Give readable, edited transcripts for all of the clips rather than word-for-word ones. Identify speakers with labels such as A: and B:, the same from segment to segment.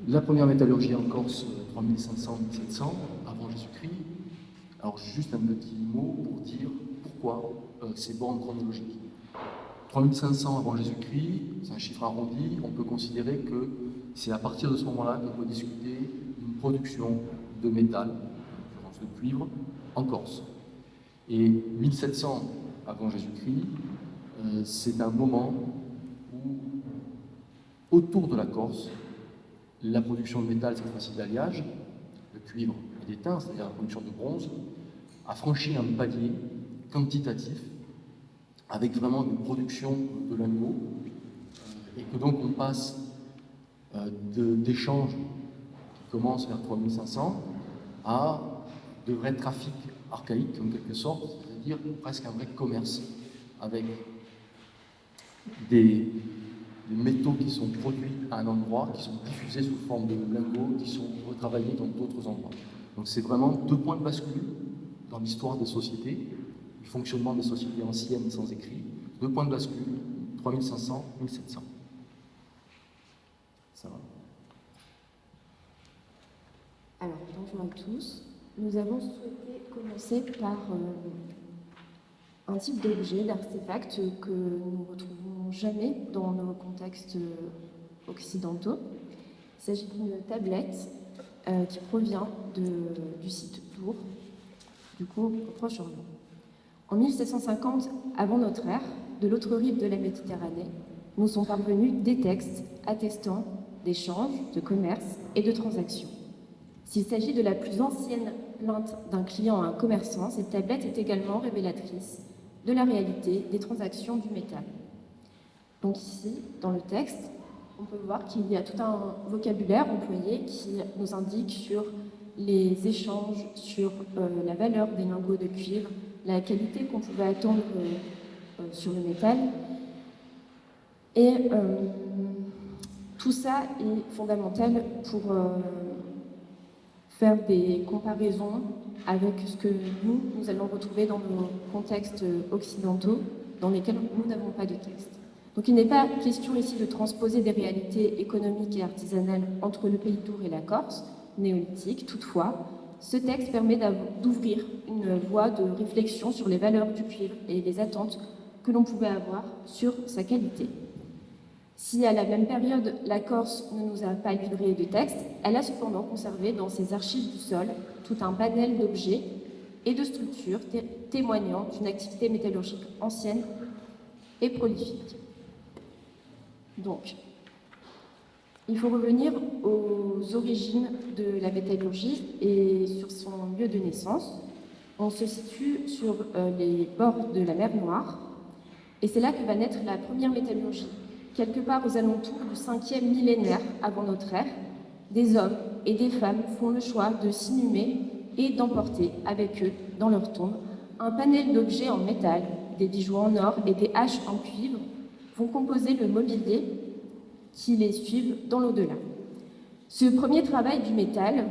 A: La première métallurgie en Corse, 3500-1700, avant Jésus-Christ. Alors juste un petit mot pour dire pourquoi ces bornes chronologiques. 3500 avant Jésus-Christ, c'est un chiffre arrondi, on peut considérer que c'est à partir de ce moment-là qu'on peut discuter d'une production de métal, en l'occurrence de cuivre, en Corse. Et 1700 avant Jésus-Christ, c'est un moment où, autour de la Corse, la production de métal, cette fois-ci d'alliage, de cuivre et d'étain, c'est-à-dire la production de bronze, a franchi un palier quantitatif avec vraiment une production de lingots, et que donc on passe d'échanges qui commencent vers 3500 à de vrais trafics archaïques en quelque sorte, c'est-à-dire presque un vrai commerce avec des métaux qui sont produits à un endroit, qui sont diffusés sous forme de lingots, qui sont retravaillés dans d'autres endroits. Donc c'est vraiment deux points de bascule dans l'histoire des sociétés, du fonctionnement des sociétés anciennes sans écrit, deux points de bascule, 3500, 1700. Ça va.
B: Alors, bonjour à tous. Nous avons souhaité commencer par un type d'objet, d'artefact que nous ne retrouvons jamais dans nos contextes occidentaux. Il s'agit d'une tablette qui provient du site Tours, du coup au Proche-Orient. En 1750, avant notre ère, de l'autre rive de la Méditerranée, nous sont parvenus des textes attestant d'échanges, de commerce et de transactions. S'il s'agit de la plus ancienne plainte d'un client à un commerçant, cette tablette est également révélatrice de la réalité des transactions du métal. Donc ici, dans le texte, on peut voir qu'il y a tout un vocabulaire employé qui nous indique sur les échanges, sur la valeur des lingots de cuivre, la qualité qu'on pouvait attendre sur le métal. Et tout ça est fondamental pour faire des comparaisons avec ce que nous allons retrouver dans nos contextes occidentaux dans lesquels nous n'avons pas de texte. Donc il n'est pas question ici de transposer des réalités économiques et artisanales entre le pays de Tours et la Corse, néolithique. Toutefois, ce texte permet d'ouvrir une voie de réflexion sur les valeurs du cuivre et les attentes que l'on pouvait avoir sur sa qualité. Si à la même période, la Corse ne nous a pas livré de texte, elle a cependant conservé dans ses archives du sol tout un panel d'objets et de structures témoignant d'une activité métallurgique ancienne et prolifique. Donc, il faut revenir aux origines de la métallurgie et sur son lieu de naissance. On se situe sur les bords de la mer Noire et c'est là que va naître la première métallurgie. Quelque part aux alentours du 5e millénaire avant notre ère, des hommes et des femmes font le choix de s'inhumer et d'emporter avec eux, dans leur tombe, un panel d'objets en métal, des bijoux en or et des haches en cuivre vont composer le mobilier qui les suivent dans l'au-delà. Ce premier travail du métal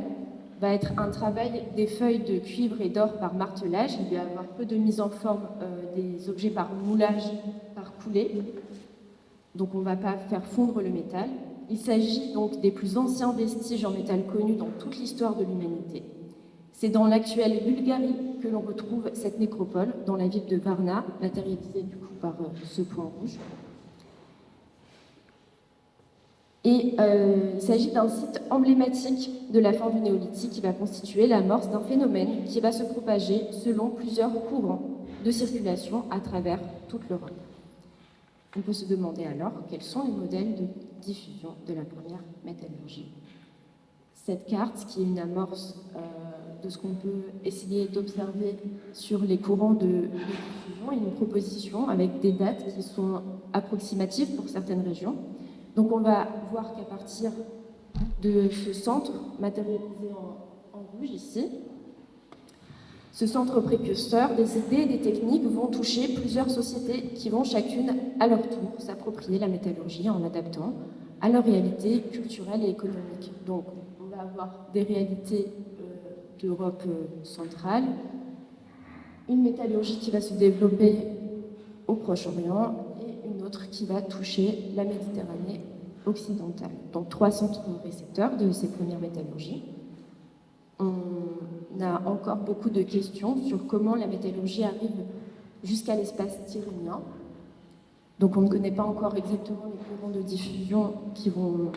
B: va être un travail des feuilles de cuivre et d'or par martelage. Il va y avoir peu de mise en forme des objets par moulage, par coulée. Donc on ne va pas faire fondre le métal. Il s'agit donc des plus anciens vestiges en métal connus dans toute l'histoire de l'humanité. C'est dans l'actuelle Bulgarie que l'on retrouve cette nécropole, dans la ville de Varna, matérialisée du coup par ce point rouge. Et il s'agit d'un site emblématique de la fin du néolithique qui va constituer l'amorce d'un phénomène qui va se propager selon plusieurs courants de circulation à travers toute l'Europe. On peut se demander alors quels sont les modèles de diffusion de la première métallurgie. Cette carte, qui est une amorce de ce qu'on peut essayer d'observer sur les courants de diffusion, est une proposition avec des dates qui sont approximatives pour certaines régions. Donc on va voir qu'à partir de ce centre, matérialisé en rouge ici, ce centre précurseur, des idées et des techniques vont toucher plusieurs sociétés qui vont chacune, à leur tour, s'approprier la métallurgie en l'adaptant à leur réalité culturelle et économique. Donc, on va avoir des réalités d'Europe centrale, une métallurgie qui va se développer au Proche-Orient et une autre qui va toucher la Méditerranée occidentale. Donc 3 centres récepteurs de ces premières métallurgies. On a encore beaucoup de questions sur comment la métallurgie arrive jusqu'à l'espace tyrrhénien. Donc on ne connaît pas encore exactement les courants de diffusion qui vont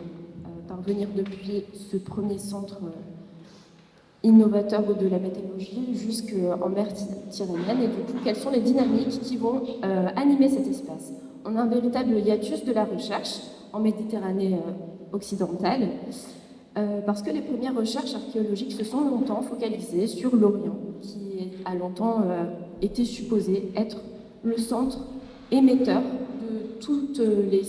B: parvenir depuis ce premier centre innovateur de la métallurgie jusqu'en mer tyrrhénienne. Et du coup, quelles sont les dynamiques qui vont animer cet espace? On a un véritable hiatus de la recherche en Méditerranée occidentale, parce que les premières recherches archéologiques se sont longtemps focalisées sur l'Orient, qui a longtemps été supposé être le centre émetteur de toutes les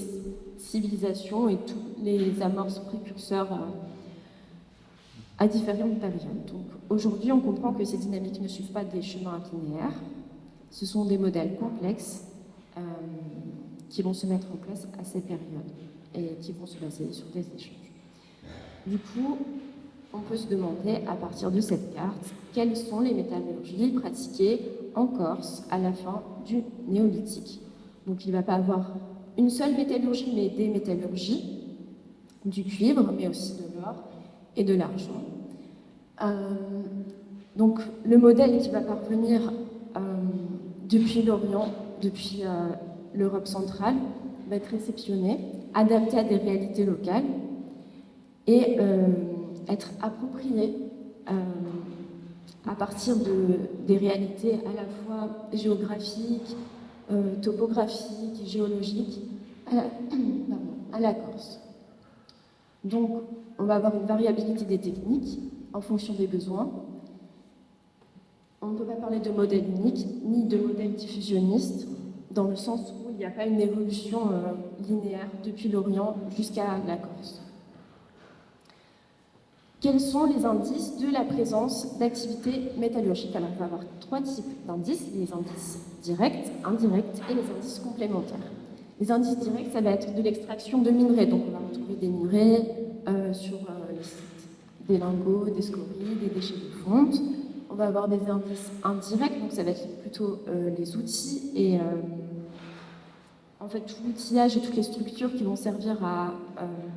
B: civilisations et tous les amorces précurseurs à différentes périodes. Donc aujourd'hui, on comprend que ces dynamiques ne suivent pas des chemins linéaires, ce sont des modèles complexes qui vont se mettre en place à ces périodes et qui vont se baser sur des échanges. Du coup, on peut se demander, à partir de cette carte, quelles sont les métallurgies pratiquées en Corse à la fin du néolithique. Donc il ne va pas avoir une seule métallurgie, mais des métallurgies, du cuivre, mais aussi de l'or et de l'argent. Donc le modèle qui va parvenir depuis l'Orient, depuis l'Europe centrale, va être réceptionné, adapté à des réalités locales et être approprié à partir des réalités à la fois géographiques, topographiques, géologiques, à la Corse. Donc, on va avoir une variabilité des techniques en fonction des besoins. On ne peut pas parler de modèle unique, ni de modèle diffusionniste, dans le sens où il n'y a pas une évolution linéaire depuis l'Orient jusqu'à la Corse. Quels sont les indices de la présence d'activités métallurgiques? Alors, on va avoir 3 types d'indices, les indices directs, indirects et les indices complémentaires. Les indices directs, ça va être de l'extraction de minerais, donc on va retrouver des minerais sur les sites, des lingots, des scories, des déchets de fonte. On va avoir des indices indirects, donc ça va être plutôt les outils et en fait tout l'outillage et toutes les structures qui vont servir à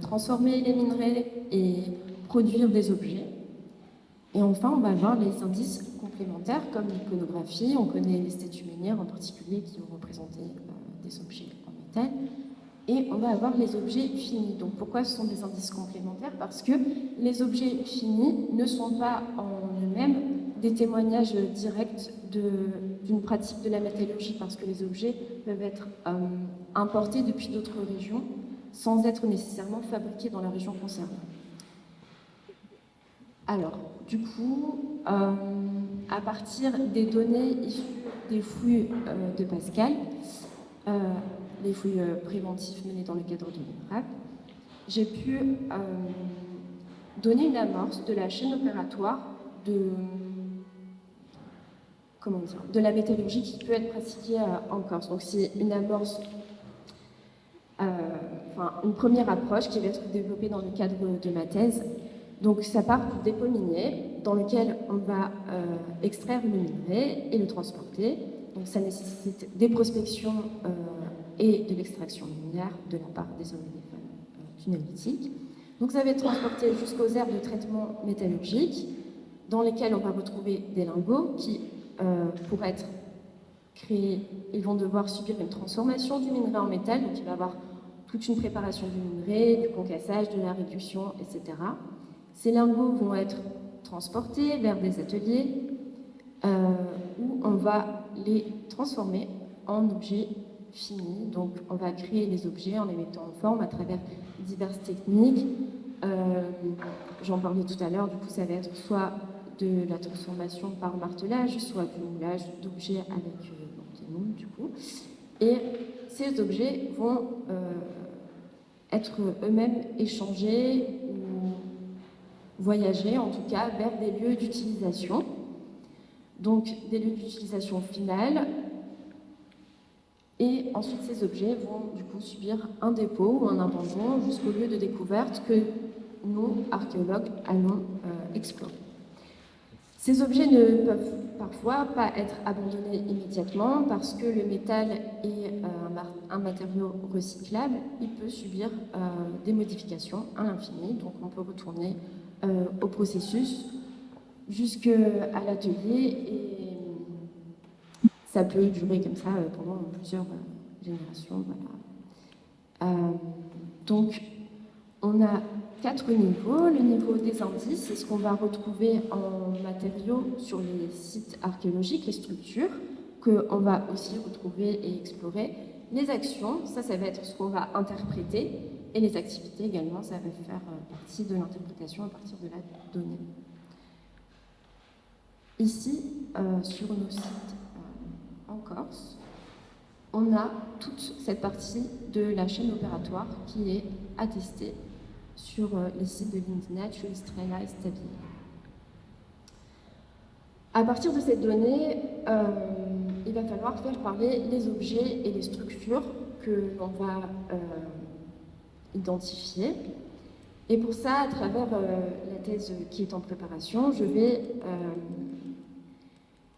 B: transformer les minerais et produire des objets. Et enfin, on va avoir les indices complémentaires comme l'iconographie. On connaît les statues minières en particulier qui ont représenté des objets en métal. Et on va avoir les objets finis. Donc pourquoi ce sont des indices complémentaires? Parce que les objets finis ne sont pas en eux-mêmes des témoignages directs d'une pratique de la métallurgie, parce que les objets peuvent être importés depuis d'autres régions sans être nécessairement fabriqués dans la région concernée. Alors, du coup, à partir des données issues des fouilles de Pascal, les fouilles préventives menées dans le cadre de l'INRAP, j'ai pu donner une amorce de la chaîne opératoire de la métallurgie qui peut être pratiquée en Corse. Donc c'est une amorce, une première approche qui va être développée dans le cadre de ma thèse. Donc ça part du dépôt minier dans lequel on va extraire le minerai et le transporter. Donc ça nécessite des prospections et de l'extraction minière de la part des hommes et des femmes du néolithique. Donc ça va être transporté jusqu'aux aires de traitement métallurgique dans lesquelles on va retrouver des lingots qui, pour être créés, ils vont devoir subir une transformation du minerai en métal. Donc il va y avoir toute une préparation du minerai, du concassage, de la réduction, etc. Ces lingots vont être transportés vers des ateliers où on va les transformer en objets finis. Donc on va créer les objets en les mettant en forme à travers diverses techniques. J'en parlais tout à l'heure, du coup ça va être soit de la transformation par martelage, soit du moulage d'objets avec des moules du coup. Et ces objets vont être eux-mêmes échangés ou voyager en tout cas vers des lieux d'utilisation. Donc des lieux d'utilisation finale. Et ensuite ces objets vont du coup subir un dépôt ou un abandon jusqu'au lieu de découverte que nous, archéologues, allons explorer. Ces objets ne peuvent parfois pas être abandonnés immédiatement parce que le métal est un matériau recyclable, il peut subir des modifications à l'infini, donc on peut retourner au processus jusqu'à l'atelier et ça peut durer comme ça pendant plusieurs générations. Voilà. Donc on a 4 niveaux. Le niveau des indices, c'est ce qu'on va retrouver en matériaux sur les sites archéologiques, les structures, qu'on va aussi retrouver et explorer. Les actions, ça va être ce qu'on va interpréter, et les activités également, ça va faire partie de l'interprétation à partir de la donnée. Ici, sur nos sites en Corse, on a toute cette partie de la chaîne opératoire qui est attestée sur les sites de l'INDNet, Estrella et Stabile. À partir de cette donnée, il va falloir faire parler les objets et les structures que l'on va identifier. Et pour ça, à travers la thèse qui est en préparation, je vais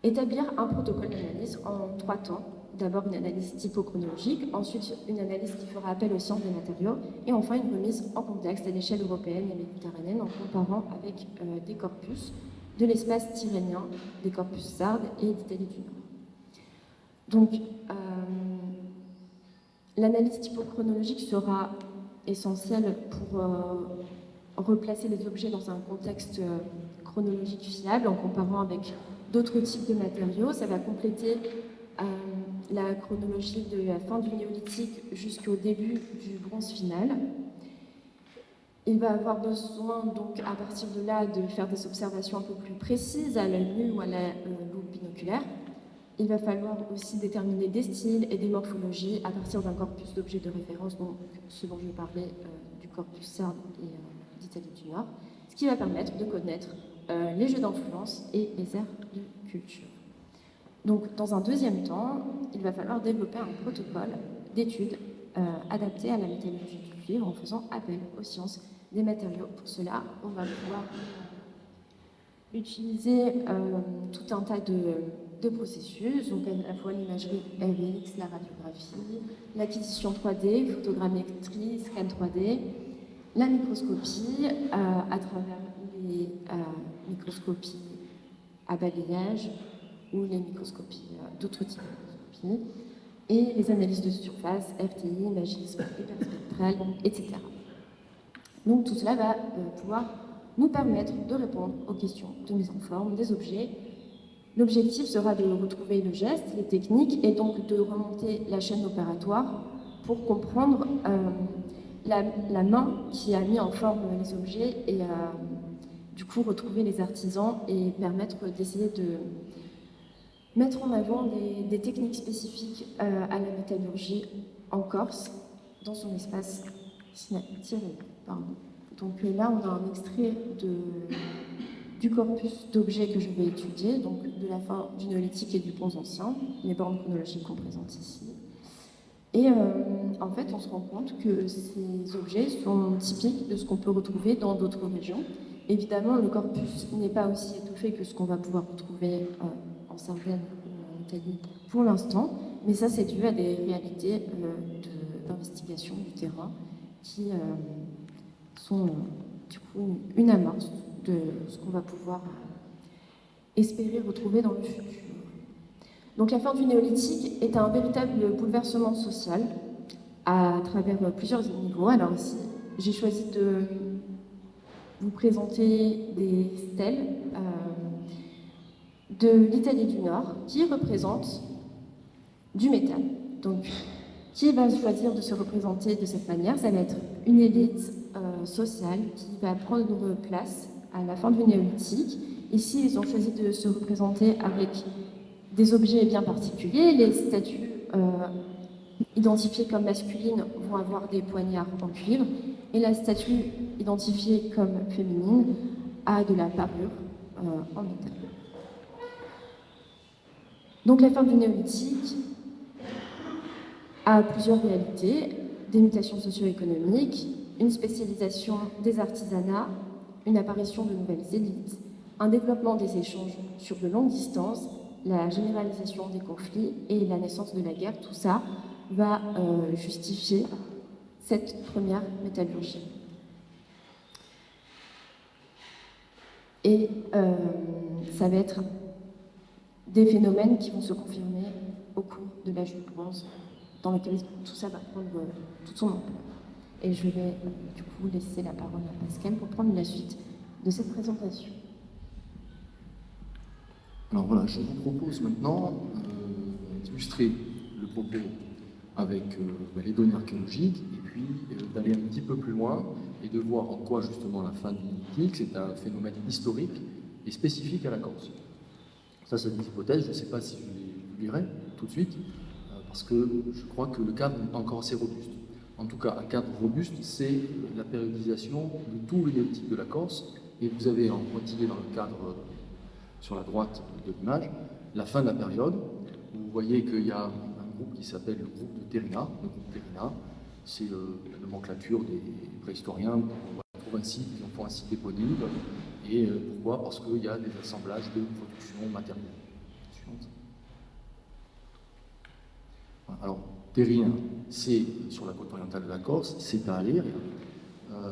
B: établir un protocole d'analyse en 3 temps. D'abord une analyse typochronologique, ensuite une analyse qui fera appel aux sciences des matériaux, et enfin une remise en contexte à l'échelle européenne et méditerranéenne en comparant avec des corpus de l'espace tyrrhénien, des corpus sardes et d'Italie du Nord. Donc, l'analyse typochronologique sera essentielle pour replacer les objets dans un contexte chronologique fiable en comparant avec d'autres types de matériaux. Ça va compléter la chronologie de la fin du néolithique jusqu'au début du bronze final. Il va avoir besoin, donc, à partir de là, de faire des observations un peu plus précises à l'œil nu ou à la loupe binoculaire. Il va falloir aussi déterminer des styles et des morphologies à partir d'un corpus d'objets de référence, donc ce dont je parlais du corpus sarde et d'Italie du Nord, ce qui va permettre de connaître les jeux d'influence et les aires de culture. Donc, dans un deuxième temps, il va falloir développer un protocole d'études adapté à la métallurgie du cuivre en faisant appel aux sciences des matériaux. Pour cela, on va pouvoir utiliser tout un tas de processus, donc à la fois l'imagerie RX, la radiographie, l'acquisition 3D, photogrammétrie, scan 3D, la microscopie à travers les microscopies à balayage ou les microscopies, d'autres types de microscopies, et les analyses de surface, FTI, imagisme, hyperspectral, etc. Donc tout cela va pouvoir nous permettre de répondre aux questions de mise en forme des objets. L'objectif sera de retrouver le geste, les techniques, et donc de remonter la chaîne opératoire pour comprendre la main qui a mis en forme les objets et du coup retrouver les artisans et permettre d'essayer de mettre en avant des techniques spécifiques à la métallurgie en Corse, dans son espace tyrrhénien. Donc là, on a un extrait du corpus d'objets que je vais étudier, donc de la fin du néolithique et du bronze ancien, les bornes chronologiques qu'on présente ici. Et en fait, on se rend compte que ces objets sont typiques de ce qu'on peut retrouver dans d'autres régions. Évidemment, le corpus n'est pas aussi étoffé que ce qu'on va pouvoir retrouver en Sardaigne ou en Italie pour l'instant, mais ça c'est dû à des réalités d'investigation du terrain qui sont du coup une amorce de ce qu'on va pouvoir espérer retrouver dans le futur. Donc la fin du néolithique est un véritable bouleversement social à travers plusieurs niveaux. Alors ici, j'ai choisi de vous présenter des stèles de l'Italie du Nord qui représentent du métal. Donc, qui va choisir de se représenter de cette manière? Ça va être une élite sociale qui va prendre place à la fin du néolithique. Ici, ils ont choisi de se représenter avec des objets bien particuliers. Les statues identifiées comme masculines vont avoir des poignards en cuivre et la statue identifiée comme féminine a de la parure en métal. Donc la fin du néolithique a plusieurs réalités, des mutations socio-économiques, une spécialisation des artisanats, une apparition de nouvelles élites, un développement des échanges sur de longues distances, la généralisation des conflits et la naissance de la guerre, tout ça va justifier cette première métallurgie. Et ça va être des phénomènes qui vont se confirmer au cours de l'âge du bronze, dans lequel tout ça va prendre toute son ampleur. Et je vais du coup laisser la parole à Pascal pour prendre la suite de cette présentation.
A: Alors voilà, je vous propose maintenant d'illustrer le propos avec les données archéologiques et puis d'aller un petit peu plus loin et de voir en quoi justement la fin du Néolithique c'est un phénomène historique et spécifique à la Corse. Ça, c'est des hypothèses, je ne sais pas si je les publierai tout de suite, parce que je crois que le cadre n'est pas encore assez robuste. En tout cas, un cadre robuste, c'est la périodisation de tout le Néolithique de la Corse, et vous avez en pointillé dans le cadre sur la droite de l'image la fin de la période. Vous voyez qu'il y a un groupe qui s'appelle le groupe de Terrina. Le groupe Terrina, c'est la nomenclature des préhistoriens. On trouve un site, ils en font un site éponyme. Et pourquoi? Parce qu'il y a des assemblages de production matérielle. Suivante. Alors, Terrina, c'est sur la côte orientale de la Corse, c'est à Aléria.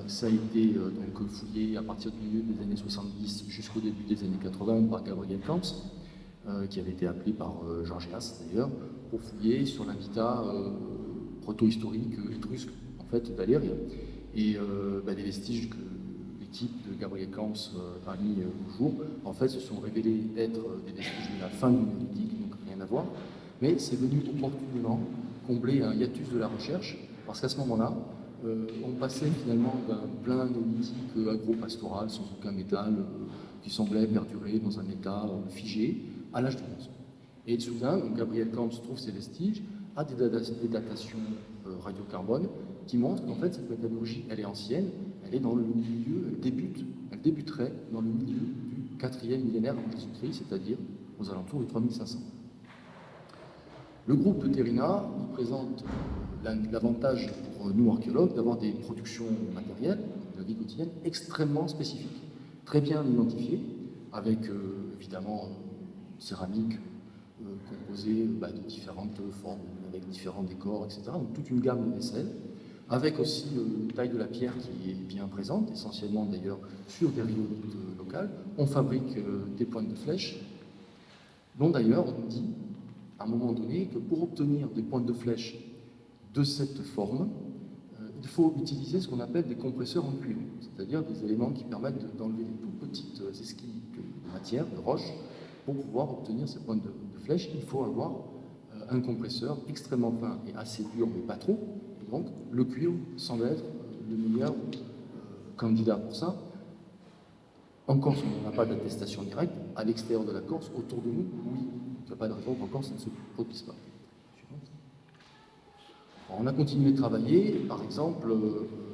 A: Ça a été donc fouillé à partir du milieu des années 70 jusqu'au début des années 80 par Gabriel Camps, qui avait été appelé par Georgias d'ailleurs, pour fouiller sur l'habitat proto-historique étrusque en fait, d'Aléria. Et les vestiges que l'équipe de Gabriel Camps a mis au jour, en fait, se sont révélés être des vestiges de la fin du Néolithique, donc rien à voir, mais c'est venu opportunément combler un hiatus de la recherche, parce qu'à ce moment-là, on passait finalement d'un plein néolithique agro-pastoral sans aucun métal qui semblait perdurer dans un état figé à l'âge du bronze. Et soudain, Gabriel Camps trouve ces vestiges, a des datations radiocarbone qui montrent qu'en fait cette métallurgie elle est ancienne, elle est dans le milieu, elle débuterait dans le milieu du 4e millénaire avant Jésus-Christ, c'est-à-dire aux alentours de 3500. Le groupe de Terrina présente l'avantage pour nous archéologues d'avoir des productions matérielles de la vie quotidienne extrêmement spécifiques, très bien identifiées, avec évidemment céramique composée de différentes formes, avec différents décors, etc. Donc toute une gamme de vaisselle, avec aussi une taille de la pierre qui est bien présente, essentiellement d'ailleurs sur des rhyolites locales. On fabrique des pointes de flèche, dont d'ailleurs on dit à un moment donné que pour obtenir des pointes de flèche de cette forme, il faut utiliser ce qu'on appelle des compresseurs en cuivre, c'est-à-dire des éléments qui permettent d'enlever des tout petites esquilles de matière, de roche. Pour pouvoir obtenir ces pointes de flèche, il faut avoir un compresseur extrêmement fin et assez dur, mais pas trop. Et donc, le cuivre semble être le meilleur candidat pour ça. En Corse, on n'a pas d'attestation directe. À l'extérieur de la Corse, autour de nous, oui. Il n'y a pas de raison qu'en Corse, ça ne se produise pas. On a continué de travailler. Par exemple,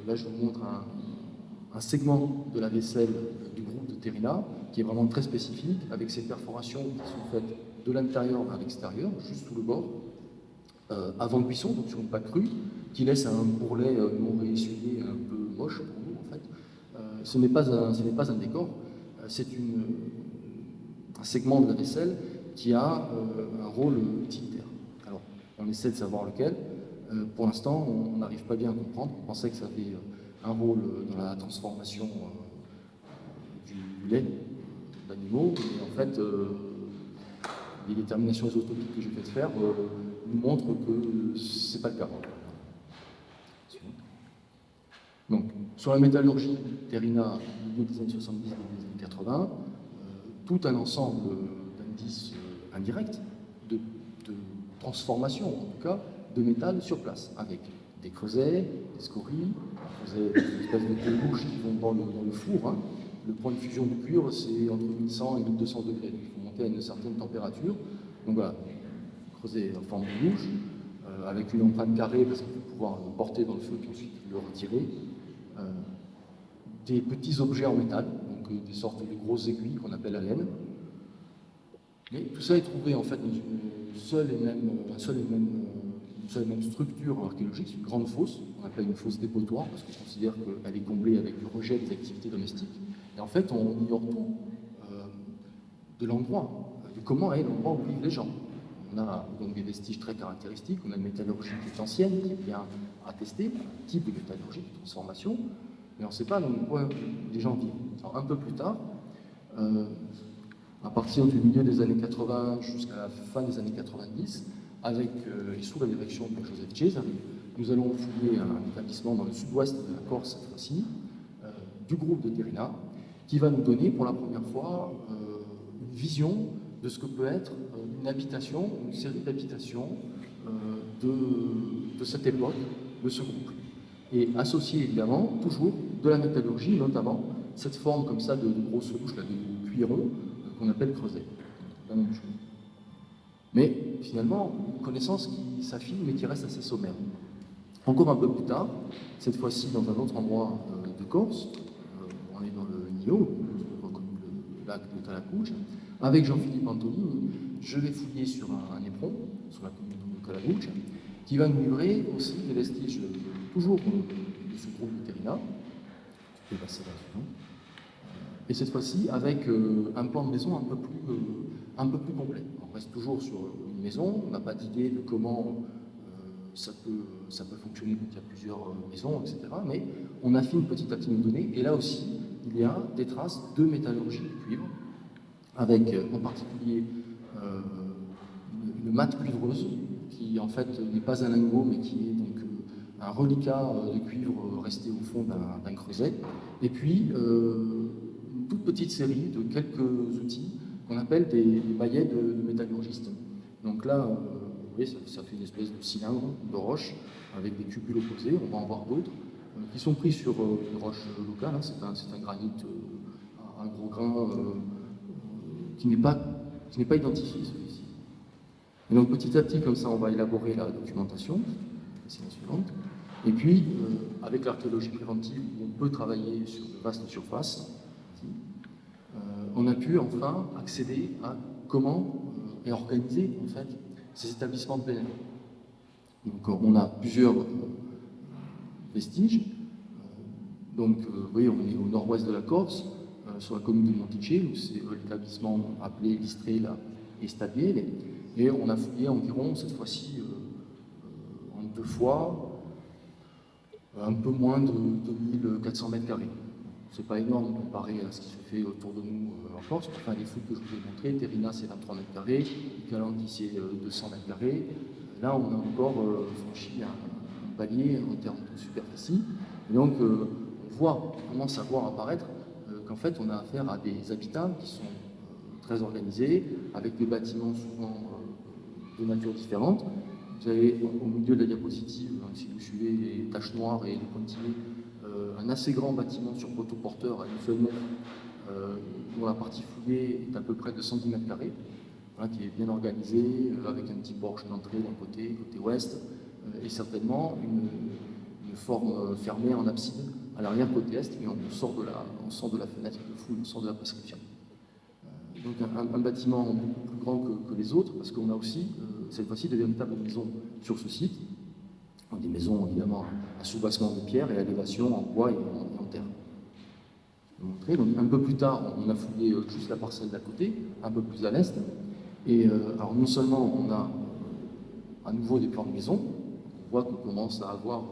A: là, je vous montre un segment de la vaisselle du groupe de Terrina, qui est vraiment très spécifique, avec ces perforations qui sont faites de l'intérieur vers l'extérieur, juste sous le bord, avant cuisson, donc sur une pâte crue, qui laisse un bourrelet non réessuyé un peu moche pour nous, en fait. Ce n'est pas un décor, c'est un segment de la vaisselle qui a un rôle utilitaire. Alors, on essaie de savoir lequel. Pour l'instant, on n'arrive pas bien à comprendre. On pensait que ça avait un rôle dans la transformation du lait d'animaux, mais en fait, les déterminations isotopiques que j'ai fait faire nous montrent que ce n'est pas le cas. Donc, sur la métallurgie, Terrina, au milieu des années 70 et des années 80, tout un ensemble d'indices indirects de transformation, en tout cas, de métal sur place, avec des creusets, des scories, des espèces de bouches qui vont dans le four. Hein. Le point de fusion du cuivre, c'est entre 1100 et 1200 degrés. Donc, il faut monter à une certaine température. Donc voilà, creuset en forme de bouche, avec une empreinte carrée, parce qu'il faut pouvoir le porter dans le feu, puis ensuite le retirer. Des petits objets en métal, donc des sortes de grosses aiguilles qu'on appelle à laine. Mais tout ça est trouvé en fait dans une seule et même structure archéologique, une grande fosse, qu'on appelle une fosse dépotoir, parce qu'on considère qu'elle est comblée avec le rejet des activités domestiques. Et en fait, on ignore tout de l'endroit, de comment est l'endroit où vivent les gens. On a donc des vestiges très caractéristiques, on a une métallurgie qui est ancienne, qui est bien attestée, un type de métallurgie, de transformation, mais on ne sait pas dans quoi les gens vivent. Alors, un peu plus tard, à partir du milieu des années 80 jusqu'à la fin des années 90, avec et sous la direction de Joseph Cesari, nous allons fouiller un établissement dans le sud-ouest de la Corse cette fois-ci, du groupe de Terrina, qui va nous donner pour la première fois une vision de ce que peut être une habitation, une série d'habitations de cette époque, de ce groupe. Et associé évidemment toujours de la métallurgie, notamment cette forme comme ça de grosses couches, là, de cuiron, qu'on appelle creuset. La même chose. Mais finalement, une connaissance qui s'affine mais qui reste assez sommaire. Encore un peu plus tard, cette fois-ci dans un autre endroit de Corse, on est dans le Nio, reconnu le lac de Calacouche, avec Jean-Philippe Antonini, je vais fouiller sur un éperon, sur la commune de Calacouche, qui va nous livrer aussi des vestiges, toujours de ce groupe de Terrina. Tu peux passer là-dessus. Et cette fois-ci avec un plan de maison un peu plus complet. On reste toujours sur une maison, on n'a pas d'idée de comment ça peut fonctionner quand il y a plusieurs maisons, etc. Mais on affine petit à petit nos données, et là aussi, il y a des traces de métallurgie de cuivre, avec en particulier une matte cuivreuse, qui en fait n'est pas un lingot, mais qui est donc un reliquat de cuivre resté au fond d'un creuset, et puis une toute petite série de quelques outils qu'on appelle des maillets de métallurgistes. Donc là, vous voyez, ça fait une espèce de cylindre de roche avec des cupules opposées, on va en voir d'autres, qui sont pris sur une roche locale, hein, c'est un granit, un gros grain qui n'est pas identifié, celui-ci. Et donc petit à petit, comme ça, on va élaborer la documentation, c'est la suivante. Et puis, avec l'archéologie préventive, on peut travailler sur de vastes surfaces. On a pu enfin accéder à comment est organisé en fait ces établissements de plein air. Donc on a plusieurs vestiges. Donc vous voyez, on est au nord-ouest de la Corse, sur la commune de Monticello, où c'est l'établissement appelé Listrela et Stabiele. Et on a fouillé environ, cette fois-ci, en 2 fois, un peu moins de 2400 mètres carrés. C'est pas énorme comparé à ce qui se fait autour de nous en Corse. Enfin, les fouilles que je vous ai montrées, Terrina c'est 23 mètres carrés, Icalanti c'est 200 mètres carrés. Là, on a encore franchi un palier en termes de superficie. Et donc, on commence à voir apparaître qu'en fait, on a affaire à des habitats qui sont très organisés, avec des bâtiments souvent de nature différente. Vous avez au milieu de la diapositive, si vous suivez les taches noires et les pointillés, un assez grand bâtiment sur poteau porteur à une fenêtre dont la partie fouillée est à peu près de 110 mètres carrés, voilà, qui est bien organisé, avec un petit porche d'entrée d'un côté ouest, et certainement une forme fermée en abside à l'arrière côté est, mais on sort de la fenêtre de fouille, on sort de la prescription. Donc un bâtiment beaucoup plus grand que les autres, parce qu'on a aussi, cette fois-ci, de véritables maisons sur ce site, des maisons évidemment à soubassement de pierre et à élévation en bois et en terre. Donc, un peu plus tard, on a fouillé juste la parcelle d'à côté, un peu plus à l'est, et alors non seulement on a à nouveau des plans de maison, on voit qu'on commence à avoir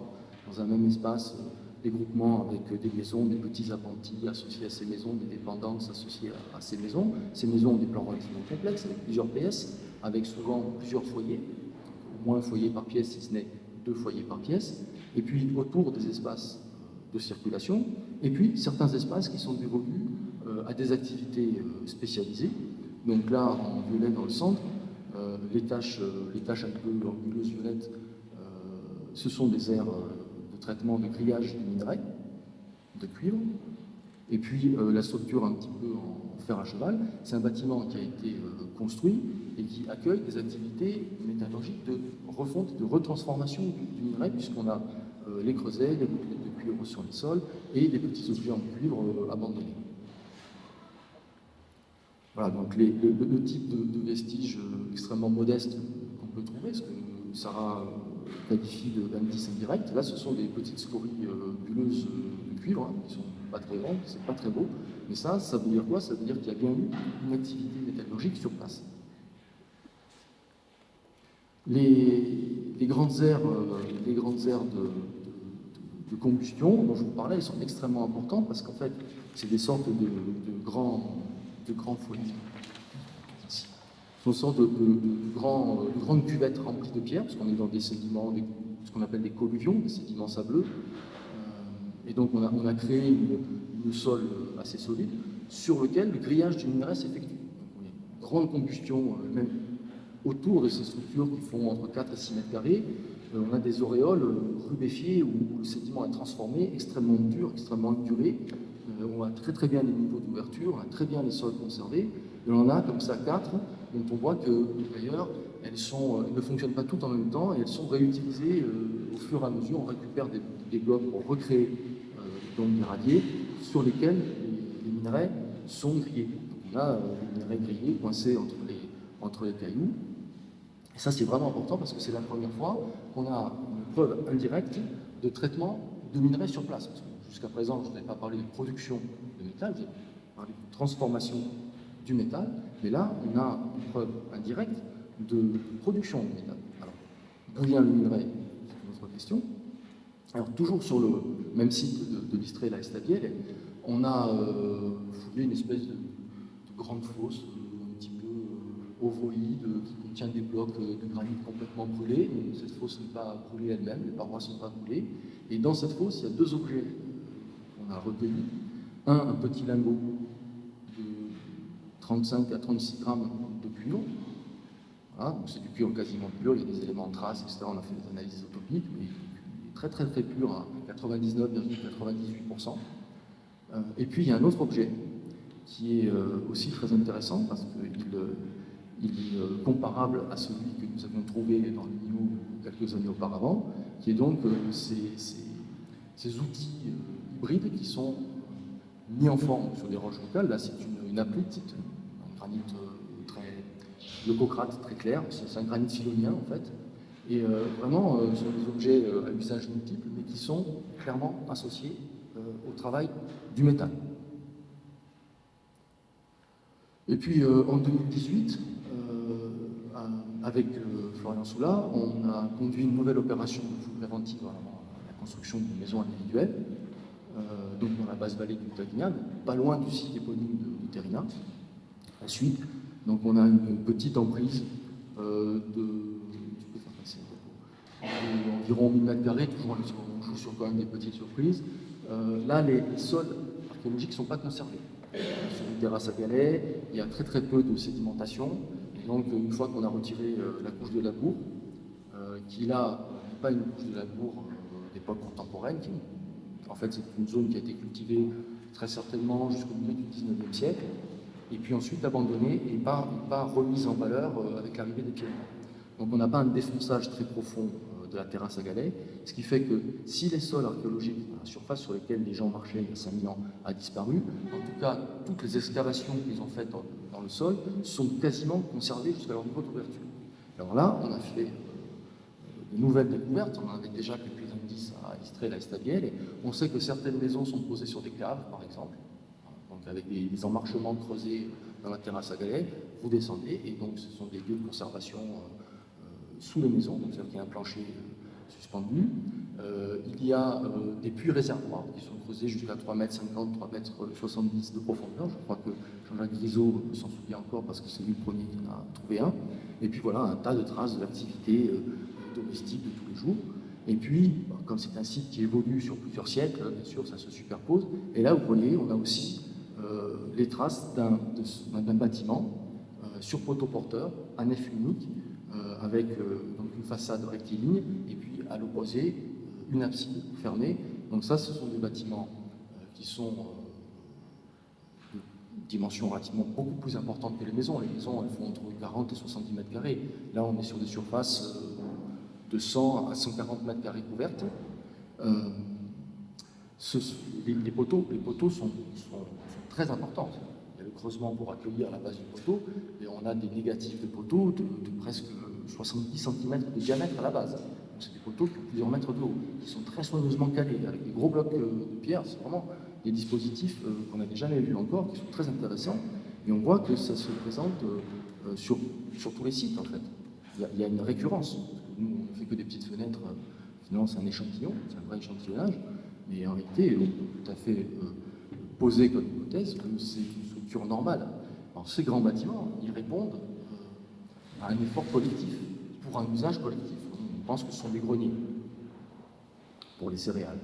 A: dans un même espace des groupements avec des maisons, des petits appentis associés à ces maisons, des dépendances associées à ces maisons. Ces maisons ont des plans relativement complexes avec plusieurs PS, avec souvent plusieurs foyers, au moins un foyer par pièce si ce n'est 2 foyers par pièce, et puis autour des espaces de circulation, et puis certains espaces qui sont dévolus à des activités spécialisées. Donc là, en violet dans le centre, les taches un peu anguleuses violettes, ce sont des aires de traitement de grillage de minerais, de cuivre. Et puis la structure un petit peu en fer à cheval, c'est un bâtiment qui a été construit et qui accueille des activités métallurgiques de refonte, de retransformation du minerai, puisqu'on a les creusets, les bouclettes de cuivre sur les sols et des petits objets en cuivre abandonnés. Voilà, donc le type de vestiges extrêmement modestes qu'on peut trouver, ce que Sarah qualifie d'indice indirect. Là, ce sont des petites scories bulleuses de cuivre, qui ne sont pas très grandes, c'est pas très beau. Mais ça veut dire quoi? Ça veut dire qu'il y a bien eu une activité métallurgique sur place. Les grandes aires de combustion dont je vous parlais, elles sont extrêmement importantes parce qu'en fait, c'est des sortes de grands foyers. Ce sont des sortes de grandes cuvettes remplies de pierres, parce qu'on est dans des sédiments, ce qu'on appelle des colluvions, des sédiments sableux. Et donc on a créé une sol assez solide sur lequel le grillage du minerai s'effectue. Donc, il y a une grande combustion, même autour de ces structures qui font entre 4 et 6 mètres carrés. On a des auréoles rubéfiées où le sédiment est transformé, extrêmement dur, extrêmement duré. On a très très bien les niveaux d'ouverture, on a très bien les sols conservés. Et on en a comme ça 4, dont on voit que d'ailleurs elles ne fonctionnent pas toutes en même temps et elles sont réutilisées au fur et à mesure. On récupère des blocs pour recréer donc des radiers sur lesquels les minerais sont grillés. Donc on a les minerais grillés coincés entre les cailloux. Et ça, c'est vraiment important parce que c'est la première fois qu'on a une preuve indirecte de traitement de minerais sur place. Jusqu'à présent, je n'avais pas parlé de production de métal, j'ai parlé de transformation du métal, mais là, on a une preuve indirecte de production de métal. Alors, d'où vient le minerai? C'est une autre question. Alors, toujours sur le même site de l'Istrée, la Estabielle, on a fouillé une espèce de grande fosse, un petit peu ovoïde, qui contient des blocs de granit complètement brûlés. Cette fosse n'est pas brûlée elle-même, les parois ne sont pas brûlées. Et dans cette fosse, il y a 2 objets qu'on a recueillis. Un petit lingot de 35 à 36 grammes de cuivre. Voilà, donc c'est du cuivre quasiment pur, il y a des éléments de traces, etc. On a fait des analyses isotopiques, mais il est très très très pur à 99,98%. Et puis il y a un autre objet qui est aussi très intéressant parce qu'il est comparable à celui que nous avions trouvé dans le Nilo quelques années auparavant, qui est donc ces outils hybrides qui sont mis en forme sur des roches locales. Là, c'est une aplite, c'est un granit très leucocrate, très clair. C'est un granit filonien, en fait. Et vraiment, ce sont des objets à usage multiple, mais qui sont clairement associés au travail du métal. Et puis, en 2018, avec Florian Soula, on a conduit une nouvelle opération de fouille préventive à la construction d'une maison individuelle, donc dans la basse vallée du Taguignan, pas loin du site éponyme de Terrina. Ensuite, donc on a une petite emprise d'environ 1000 mètres carrés, toujours on joue sur quand même des petites surprises. Là, les sols archéologiques ne sont pas conservés. Sur une terrasse à galets, il y a très très peu de sédimentation. Et donc, une fois qu'on a retiré la couche de labour, qui là n'est pas une couche de labour d'époque contemporaine, en fait c'est une zone qui a été cultivée très certainement jusqu'au milieu du 19e siècle, et puis ensuite abandonnée et pas remise en valeur avec l'arrivée des piémons. Donc on n'a pas un défonçage très profond de la terrasse à galets, ce qui fait que si les sols archéologiques, la surface sur lesquels les gens marchaient il y a 5000 ans, a disparu, en tout cas toutes les excavations qu'ils ont faites dans le sol sont quasiment conservées jusqu'à leur niveau d'ouverture. Alors là, on a fait de nouvelles découvertes, on avait déjà quelques indices à Istrée, la Estabielle, et on sait que certaines maisons sont posées sur des caves, par exemple, donc avec des emmarchements creusés dans la terrasse à galets, vous descendez, et donc ce sont des lieux de conservation sous les maisons, donc c'est-à-dire qu'il y a un plancher suspendu. Il y a des puits réservoirs qui sont creusés jusqu'à 3,50 m, 3,70 m de profondeur. Je crois que Jean-Jacques Grisot s'en souvient encore parce que c'est lui le premier qui en a trouvé un. Et puis voilà, un tas de traces de l'activité domestique de tous les jours. Et puis, comme c'est un site qui évolue sur plusieurs siècles, bien sûr, ça se superpose. Et là, vous voyez, on a aussi les traces d'un bâtiment sur poteau porteur, à nef unique, avec donc une façade rectiligne, et puis à l'opposé, une abside fermée. Donc ça, ce sont des bâtiments qui sont de dimensions relativement beaucoup plus importantes que les maisons. Les maisons, elles font entre 40 et 70 mètres carrés. Là, on est sur des surfaces de 100 à 140 mètres carrés couvertes. Les poteaux sont très importants. Il y a le creusement pour accueillir la base du poteau, et on a des négatifs de poteaux de presque 70 cm de diamètre à la base. C'est des poteaux qui ont plusieurs mètres de haut, qui sont très soigneusement calés, avec des gros blocs de pierre. C'est vraiment des dispositifs qu'on n'avait jamais vus encore, qui sont très intéressants. Et on voit que ça se présente sur tous les sites, en fait. Il y a une récurrence. Nous, on ne fait que des petites fenêtres. Finalement, c'est un échantillon, c'est un vrai échantillonnage. Mais en réalité, on peut tout à fait poser comme hypothèse que c'est une structure normale. Alors, ces grands bâtiments, ils répondent à un effort collectif, pour un usage collectif. On pense que ce sont des greniers pour les céréales.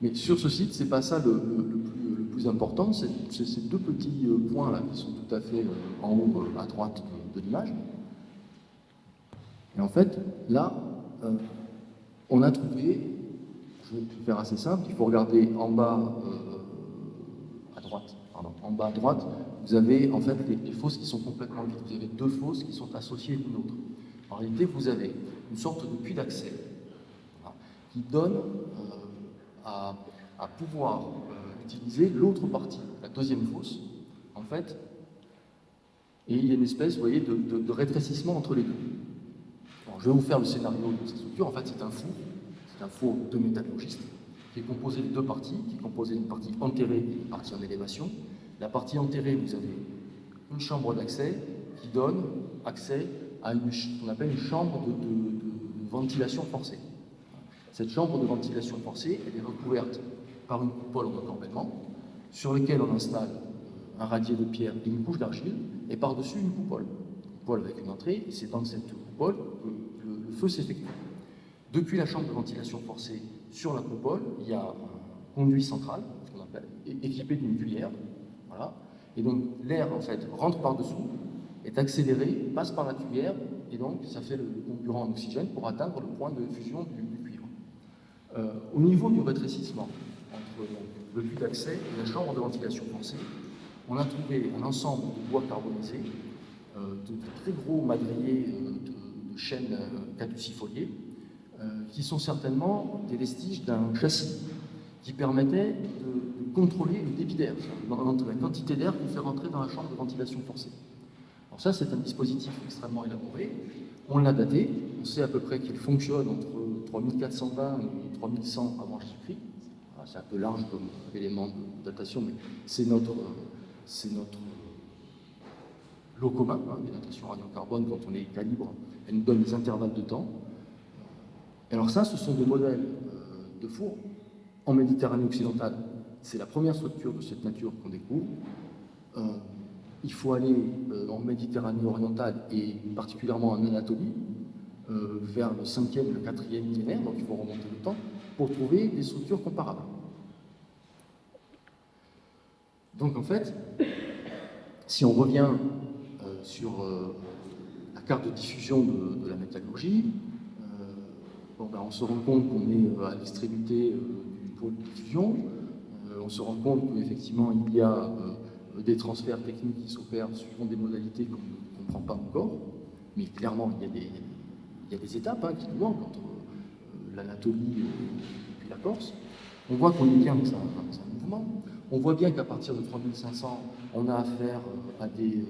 A: Mais sur ce site, c'est pas ça le plus important, c'est ces deux petits points là qui sont tout à fait en haut à droite de l'image. Et en fait, là, on a trouvé, je vais faire assez simple, il faut regarder en bas à droite, pardon, en bas à droite, vous avez en fait les fosses qui sont complètement vides. Vous avez deux fosses qui sont associées l'une à l'autre. En réalité, vous avez une sorte de puits d'accès, voilà, qui donne à pouvoir utiliser l'autre partie, la deuxième fosse, en fait, et il y a une espèce, vous voyez, de rétrécissement entre les deux. Alors, je vais vous faire le scénario de cette structure. En fait, c'est un four de métallurgiste, qui est composé de deux parties, qui est composé d'une partie enterrée et d'une partie en élévation. La partie enterrée, vous avez une chambre d'accès qui donne accès à ce qu'on appelle une chambre de ventilation forcée. Cette chambre de ventilation forcée, elle est recouverte par une coupole en encorbellement, sur laquelle on installe un radier de pierre et une couche d'argile, et par-dessus une coupole. Une coupole avec une entrée, et c'est dans cette coupole que le feu s'effectue. Depuis la chambre de ventilation forcée sur la coupole, il y a un conduit central, ce qu'on appelle, équipé d'une cuillère. Voilà. Et donc l'air, en fait, rentre par-dessous, est accéléré, passe par la cuillère, et donc ça fait le concurrent en oxygène pour atteindre le point de fusion du cuivre. Au niveau du rétrécissement, entre le puits d'accès et la chambre de ventilation forcée, on a trouvé un ensemble de bois carbonisé, de très gros madriers de chênes caducifoliés, qui sont certainement des vestiges d'un châssis qui permettait de contrôler le débit d'air, la quantité d'air qu'on fait rentrer dans la chambre de ventilation forcée. Alors ça, c'est un dispositif extrêmement élaboré. On l'a daté, on sait à peu près qu'il fonctionne entre 3420 et 3100 avant Jésus-Christ. C'est un peu large comme élément de datation, mais c'est notre lot commun, hein, les datations radiocarbone, quand on les calibre, elles nous donnent des intervalles de temps. Et alors ça, ce sont des modèles de fours en Méditerranée occidentale. C'est la première structure de cette nature qu'on découvre. Il faut aller en Méditerranée orientale et particulièrement en Anatolie, vers le 5e et le 4e millénaire, donc il faut remonter le temps, pour trouver des structures comparables. Donc en fait, si on revient sur la carte de diffusion de la métallurgie, on se rend compte qu'on est à l'extrémité du pôle de diffusion, on se rend compte qu'effectivement il y a des transferts techniques qui s'opèrent suivant des modalités qu'on ne comprend pas encore, mais clairement il y a des étapes qui nous manquent entre l'Anatolie et puis la Corse. On voit qu'on est bien dans un mouvement. On voit bien qu'à partir de 3500, on a affaire à des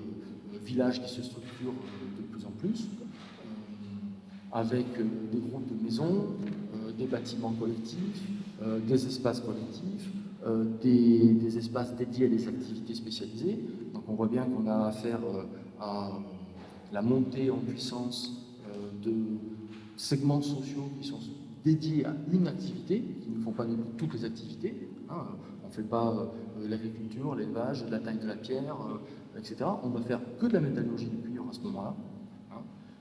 A: villages qui se structurent de plus en plus, avec des groupes de maisons, des bâtiments collectifs, des espaces collectifs, des espaces dédiés à des activités spécialisées. Donc on voit bien qu'on a affaire à la montée en puissance de segments sociaux qui sont dédiés à une activité, qui ne font pas toutes les activités. On ne fait pas l'agriculture, l'élevage, la taille de la pierre, etc. On va faire que de la métallurgie du cuivre à ce moment-là.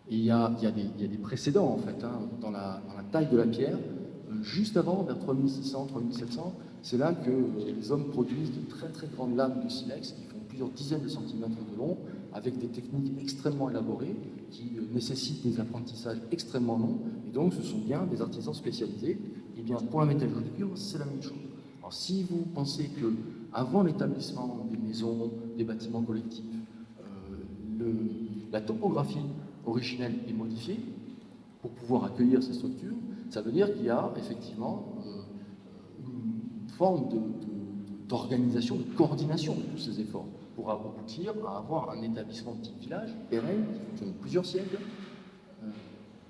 A: Et il y a des précédents, en fait, dans la taille de la pierre. Juste avant, vers 3600, 3700, c'est là que les hommes produisent de très très grandes lames de silex qui font plusieurs dizaines de centimètres de long, avec des techniques extrêmement élaborées qui nécessitent des apprentissages extrêmement longs. Et donc, ce sont bien des artisans spécialisés. Et bien, pour la métallurgie du cuivre, c'est la même chose. Alors, si vous pensez que avant l'établissement des maisons, des bâtiments collectifs, la topographie originelle est modifiée pour pouvoir accueillir ces structures, ça veut dire qu'il y a effectivement une forme d'organisation, de coordination de tous ces efforts pour aboutir à avoir un établissement de type village pérenne qui fonctionne plusieurs siècles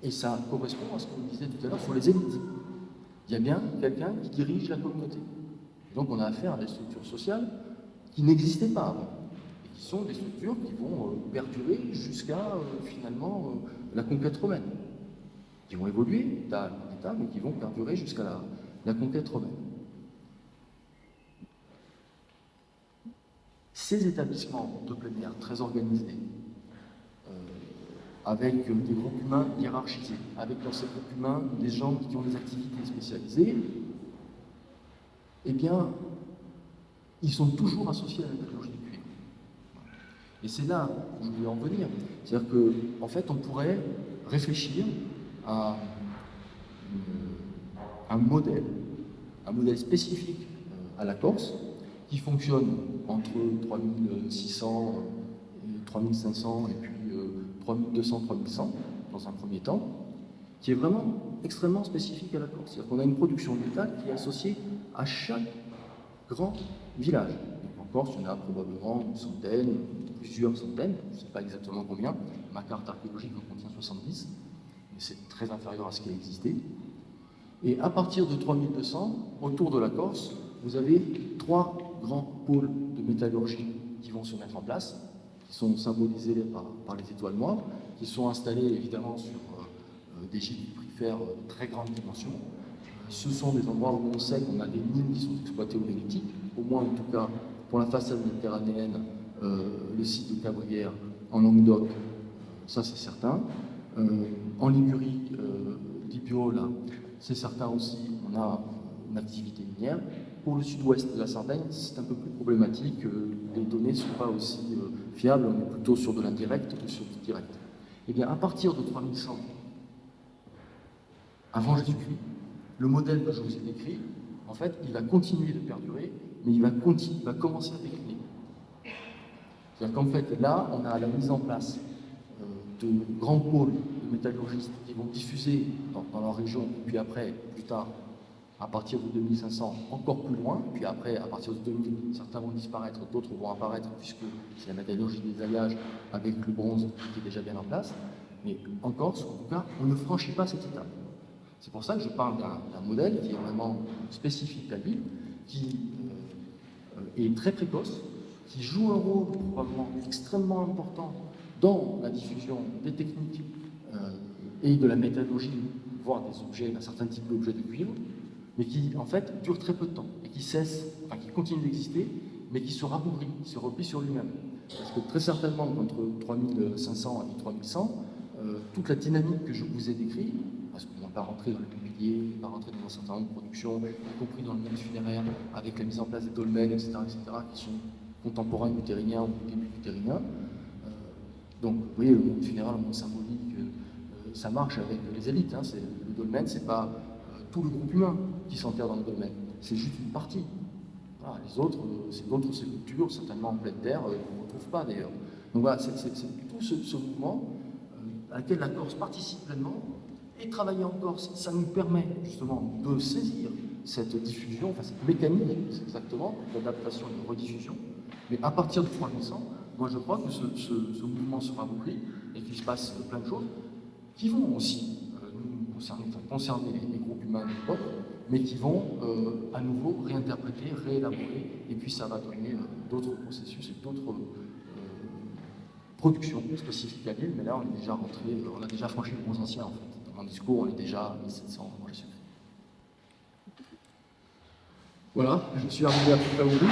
A: Et ça correspond à ce qu'on disait tout à l'heure sur les élites. Il y a bien quelqu'un qui dirige la communauté. Donc on a affaire à des structures sociales qui n'existaient pas avant, et qui sont des structures qui vont perdurer jusqu'à finalement la conquête romaine, qui vont évoluer d'État en État, mais qui vont perdurer jusqu'à la conquête romaine. Ces établissements de plein air très organisés, avec des groupes humains hiérarchisés, avec dans ces groupes humains des gens qui ont des activités spécialisées, eh bien, ils sont toujours associés à la métallurgie du cuivre. Et c'est là où je voulais en venir. C'est-à-dire qu'en fait, on pourrait réfléchir à un modèle spécifique à la Corse, qui fonctionne entre 3600 et 3500 et puis 3200, 3100 dans un premier temps, qui est vraiment extrêmement spécifique à la Corse. C'est-à-dire qu'on a une production de métal qui est associée à chaque grand village. Donc en Corse, il y en a probablement une centaine, plusieurs centaines, je ne sais pas exactement combien. Ma carte archéologique en contient 70, mais c'est très inférieur à ce qui a existé. Et à partir de 3200, autour de la Corse, vous avez 3 grands pôles de métallurgie qui vont se mettre en place, qui sont symbolisés par les étoiles noires, qui sont installés évidemment sur des gîtes prifères de très grande dimension. Ce sont des endroits où on sait qu'on a des mines qui sont exploitées au néolithique, au moins en tout cas pour la façade méditerranéenne, le site de Cabrières en Languedoc, ça c'est certain. En Ligurie, Libio, là, c'est certain aussi, on a une activité minière. Pour le sud-ouest de la Sardaigne, c'est un peu plus problématique, les données ne sont pas aussi fiables, on est plutôt sur de l'indirect que sur du direct. Eh bien, à partir de 3100, avant Jésus-Christ, le modèle que je vous ai décrit, en fait, il va continuer de perdurer, mais il va commencer à décliner. C'est-à-dire qu'en fait, là, on a la mise en place de grands pôles de métallurgistes qui vont diffuser dans leur région, puis après, plus tard, à partir de 2500, encore plus loin, puis après, à partir de 2000, certains vont disparaître, d'autres vont apparaître, puisque c'est la métallurgie des alliages avec le bronze qui est déjà bien en place. Mais en Corse, en tout cas, on ne franchit pas cette étape. C'est pour ça que je parle d'un modèle qui est vraiment spécifique à l'île, qui est très précoce, qui joue un rôle probablement extrêmement important dans la diffusion des techniques et de la métallurgie, voire des objets, d'un certain type d'objets de cuivre, mais qui en fait dure très peu de temps et qui continue d'exister, mais qui se rabougrit, se replie sur lui-même. Parce que très certainement, entre 3500 et 3100, toute la dynamique que je vous ai décrite, parce qu'on ne va pas rentrer dans le mobilier, on ne va pas rentrer dans un certain nombre de productions, y compris dans le monde funéraire, avec la mise en place des dolmens, etc., qui sont contemporains du Terrien ou du début du Terrien. Donc, vous voyez, le monde funéraire, le monde symbolique, ça marche avec les élites. Hein. Le dolmen, c'est pas tout le groupe humain qui s'enterre dans le dolmen, c'est juste une partie. Voilà, les autres, c'est d'autres sépultures, certainement en pleine terre, qu'on ne retrouve pas d'ailleurs. Donc voilà, c'est tout ce mouvement à laquelle la Corse participe pleinement. Et travailler en Corse, ça nous permet justement de saisir cette diffusion, enfin cette mécanique, c'est exactement, d'adaptation et de rediffusion. Mais à partir de 3100, moi je crois que ce mouvement sera repris et qu'il se passe plein de choses qui vont aussi nous concerner les groupes humains de l'époque, mais qui vont à nouveau réinterpréter, réélaborer, et puis ça va donner d'autres processus et d'autres productions spécifiques à l'île, mais là on est déjà rentré, on a déjà franchi le bronze ancien en fait. Dans mon discours, on est déjà à 1700 avant Jésus-Christ. Voilà, je suis arrivé à peu près au bout.